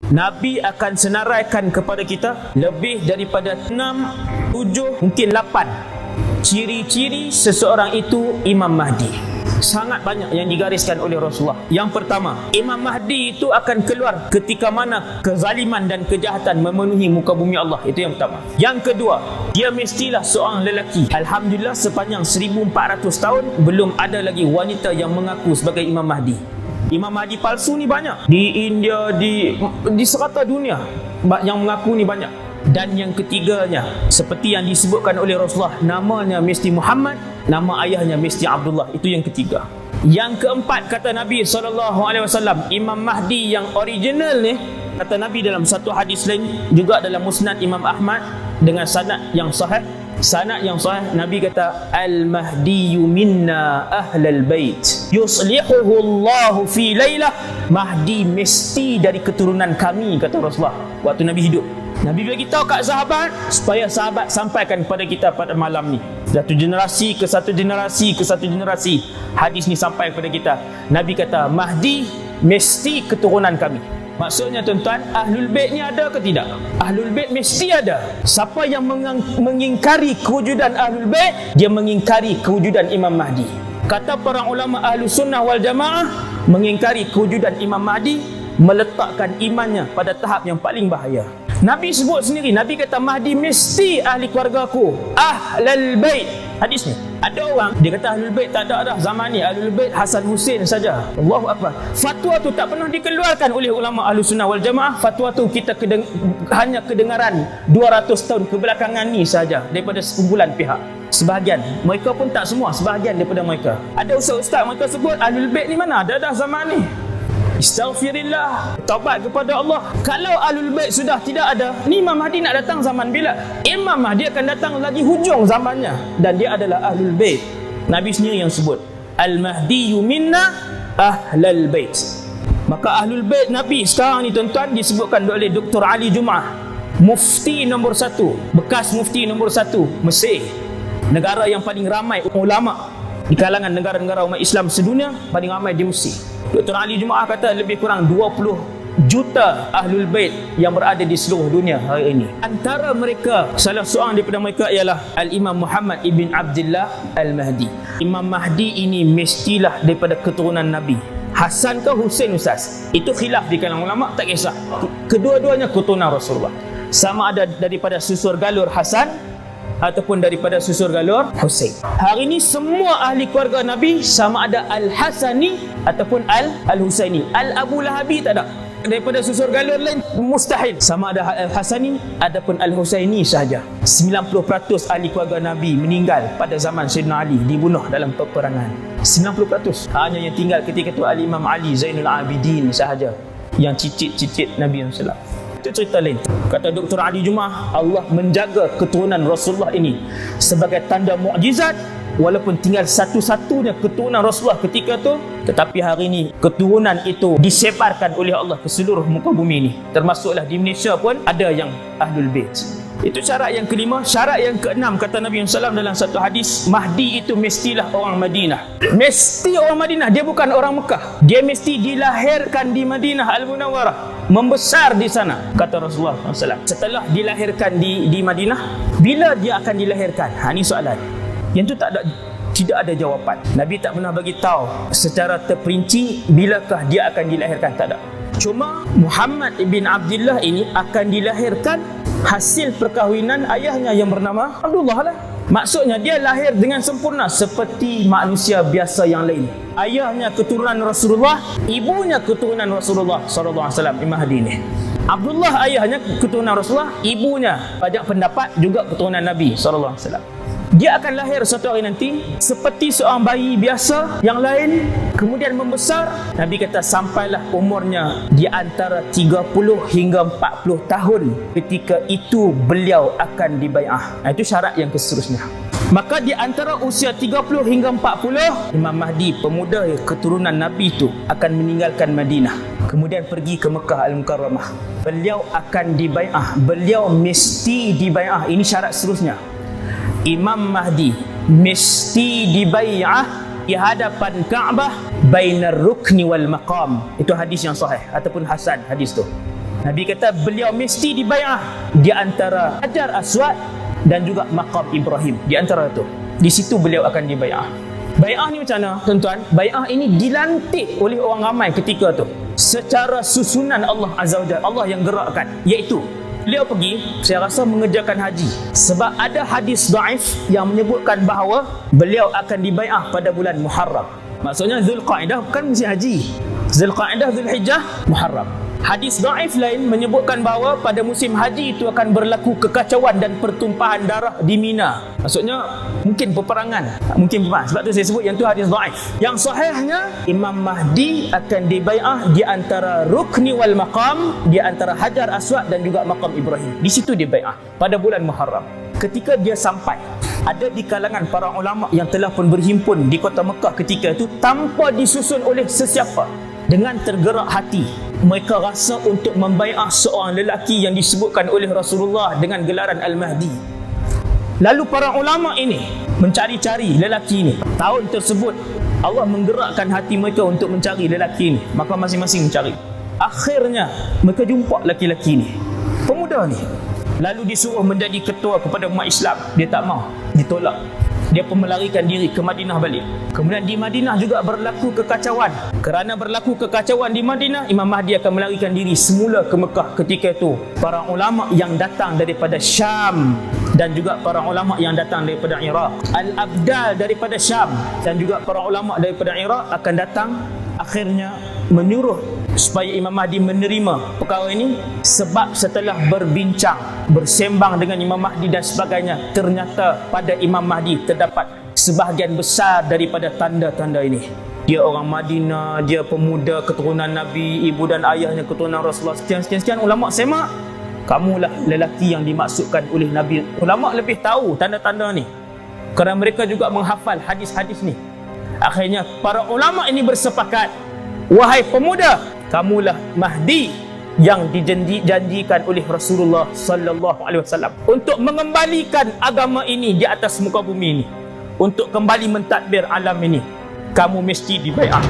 Nabi akan senaraikan kepada kita lebih daripada 6, 7, mungkin 8 ciri-ciri seseorang itu Imam Mahdi. Sangat banyak yang digariskan oleh Rasulullah. Yang pertama, Imam Mahdi itu akan keluar ketika mana kezaliman dan kejahatan memenuhi muka bumi Allah. Itu yang pertama. Yang kedua, dia mestilah seorang lelaki. Alhamdulillah, sepanjang 1400 tahun belum ada lagi wanita yang mengaku sebagai Imam Mahdi. Imam Mahdi palsu ni banyak di India, di serata dunia yang mengaku ni banyak. Dan yang ketiganya, seperti yang disebutkan oleh Rasulullah, namanya mesti Muhammad, nama ayahnya mesti Abdullah. Itu yang ketiga. Yang keempat, kata Nabi SAW, Imam Mahdi yang original ni, kata Nabi dalam satu hadis lain, juga dalam Musnad Imam Ahmad dengan sanad yang sahih. Sanad yang sahih, Nabi kata, Al-Mahdiyu minna ahlal bait yuslihuhu Allahu fi laylah. Mahdi mesti dari keturunan kami, kata Rasulullah waktu Nabi hidup. Nabi beritahu kat sahabat supaya sahabat sampaikan kepada kita pada malam ni. Satu generasi ke satu generasi ke satu generasi, hadis ni sampai kepada kita. Nabi kata, Mahdi mesti keturunan kami. Maksudnya tuan-tuan, Ahlul Bait ni ada ke tidak? Ahlul Bait mesti ada. Siapa yang mengingkari kewujudan Ahlul Bait, dia mengingkari kewujudan Imam Mahdi. Kata para ulama Ahlus Sunnah wal Jamaah, mengingkari kewujudan Imam Mahdi meletakkan imannya pada tahap yang paling bahaya. Nabi sebut sendiri, Nabi kata Mahdi mesti ahli keluarga aku, Ahlul Bait. Hadis ni. Ada orang dia kata Ahlul Bait tak ada dah zaman ni, Ahlul Bait Hasan Hussein saja. Allahu Akbar. Fatwa tu tak pernah dikeluarkan oleh ulama Ahlus Sunnah wal Jamaah. Fatwa tu kita hanya kedengaran 200 tahun kebelakangan ni saja daripada sekumpulan pihak. Sebahagian, mereka pun tak semua, sebahagian daripada mereka. Ada ustaz-ustaz mereka sebut Ahlul Bait ni mana ada dah zaman ni. Istaghfirillah, taubat kepada Allah. Kalau Ahlul Bait sudah tidak ada, ni Imam Mahdi nak datang zaman bila? Imam Mahdi akan datang lagi hujung zamannya, dan dia adalah Ahlul Bait. Nabi sendiri yang sebut, Al-Mahdiyu minna ahlal bait. Maka Ahlul Bait Nabi sekarang ni tuan-tuan disebutkan oleh Dr. Ali Jum'ah, mufti nombor 1, bekas mufti nombor 1 Mesir, negara yang paling ramai ulama di kalangan negara-negara umat Islam sedunia, paling ramai di Mesir. Dr. Ali Jum'ah kata lebih kurang 20 juta Ahlul Bait yang berada di seluruh dunia hari ini. Antara mereka, salah seorang daripada mereka ialah Al-Imam Muhammad ibn Abdullah Al-Mahdi. Imam Mahdi ini mestilah daripada keturunan Nabi. Hasan ke Hussein ustaz? Itu khilaf di kalangan ulama, tak kisah. Kedua-duanya keturunan Rasulullah. Sama ada daripada susur galur Hasan ataupun daripada susur galur Hussein. Hari ini semua ahli keluarga Nabi, sama ada Al-Hasani ataupun Al-Husaini. Al-Abu Lahabi tak ada. Daripada susur galur lain mustahil. Sama ada Al-Hasani ataupun Al-Husaini sahaja. 90% ahli keluarga Nabi meninggal pada zaman Sayyidina Ali, dibunuh dalam peperangan. 90%. Hanya yang tinggal ketika itu Al-Imam Ali Zainul Abidin sahaja yang cicit-cicit Nabi SAW. Itu cerita lain. Kata Dr. Ali Jum'ah, Allah menjaga keturunan Rasulullah ini sebagai tanda mukjizat, walaupun tinggal satu-satunya keturunan Rasulullah ketika itu, tetapi hari ini keturunan itu disebarkan oleh Allah ke seluruh muka bumi ini. Termasuklah di Malaysia pun ada yang Ahlul Bait. Itu syarat yang kelima. Syarat yang keenam, kata Nabi SAW dalam satu hadis, Mahdi itu mestilah orang Madinah. Mesti orang Madinah, dia bukan orang Mekah. Dia mesti dilahirkan di Madinah Al-Munawwarah, membesar di sana, kata Rasulullah SAW. Setelah dilahirkan di Madinah, bila dia akan dilahirkan? Ini soalan. Yang itu tidak ada jawapan. Nabi tak pernah bagi tahu secara terperinci bilakah dia akan dilahirkan, tak ada. Cuma Muhammad ibn Abdullah ini akan dilahirkan hasil perkahwinan ayahnya yang bernama Abdullah lah. Maksudnya dia lahir dengan sempurna seperti manusia biasa yang lain. Ayahnya keturunan Rasulullah, ibunya keturunan Rasulullah SAW, Imam Mahdi ini. Abdullah ayahnya keturunan Rasulullah, ibunya banyak pendapat juga keturunan Nabi SAW. Dia akan lahir satu hari nanti seperti seorang bayi biasa yang lain, kemudian membesar. Nabi kata sampailah umurnya di antara 30 hingga 40 tahun, ketika itu beliau akan dibai'ah. Itu syarat yang seterusnya. Maka di antara usia 30 hingga 40, Imam Mahdi, pemuda keturunan Nabi itu, akan meninggalkan Madinah, kemudian pergi ke Mekah Al-Mukarramah. Beliau akan dibai'ah, beliau mesti dibai'ah. Ini syarat seterusnya. Imam Mahdi mesti dibai'ah di hadapan Kaabah bainar rukni wal maqam. Itu hadis yang sahih ataupun hasan hadis tu. Nabi kata beliau mesti dibai'ah di antara Hajar Aswad dan juga Maqam Ibrahim. Di antara itu, di situ beliau akan dibai'ah. Bai'ah ni macam mana tuan-tuan? Bai'ah ini dilantik oleh orang ramai ketika tu secara susunan Allah Azza wa Jalla, Allah yang gerakkan, iaitu beliau pergi, saya rasa mengerjakan haji, sebab ada hadis dhaif yang menyebutkan bahawa beliau akan dibai'ah pada bulan Muharram. Maksudnya Zulqa'dah bukan mesti haji, Zulqa'dah, Zulhijjah, Muharram. Hadis dhaif lain menyebutkan bahawa pada musim haji itu akan berlaku kekacauan dan pertumpahan darah di Mina. Maksudnya mungkin peperangan, sebab tu saya sebut yang tu hadis dhaif. Yang sahihnya, Imam Mahdi akan dibai'ah di antara Rukni wal Maqam, di antara Hajar Aswad dan juga Maqam Ibrahim. Di situ dibai'ah pada bulan Muharram. Ketika dia sampai, ada di kalangan para ulama yang telah pun berhimpun di kota Mekah ketika itu tanpa disusun oleh sesiapa. Dengan tergerak hati, mereka rasa untuk membai'ah seorang lelaki yang disebutkan oleh Rasulullah dengan gelaran Al-Mahdi. Lalu para ulama ini mencari-cari lelaki ini. Tahun tersebut Allah menggerakkan hati mereka untuk mencari lelaki ini, maka masing-masing mencari. Akhirnya mereka jumpa lelaki ini, pemuda ni. Lalu disuruh menjadi ketua kepada umat Islam. Dia tak mau, ditolak. Dia pun melarikan diri ke Madinah balik. Kemudian di Madinah juga berlaku kekacauan. Kerana berlaku kekacauan di Madinah, Imam Mahdi akan melarikan diri semula ke Mekah. Ketika itu para ulama yang datang daripada Syam dan juga para ulama yang datang daripada Iraq, Al-Abdal daripada Syam dan juga para ulama daripada Iraq akan datang, akhirnya menyuruh supaya Imam Mahdi menerima perkara ini. Sebab setelah berbincang, bersembang dengan Imam Mahdi dan sebagainya, ternyata pada Imam Mahdi terdapat sebahagian besar daripada tanda-tanda ini. Dia orang Madinah, dia pemuda keturunan Nabi, ibu dan ayahnya keturunan Rasulullah, sekian-sekian. Ulama semak, kamulah lelaki yang dimaksudkan oleh Nabi. Ulama lebih tahu tanda-tanda ni kerana mereka juga menghafal hadis-hadis ni. Akhirnya para ulama ini bersepakat, wahai pemuda, kamulah Mahdi yang dijanjikan oleh Rasulullah sallallahu alaihi wasallam untuk mengembalikan agama ini di atas muka bumi ini, untuk kembali mentadbir alam ini. Kamu mesti dibai'ah.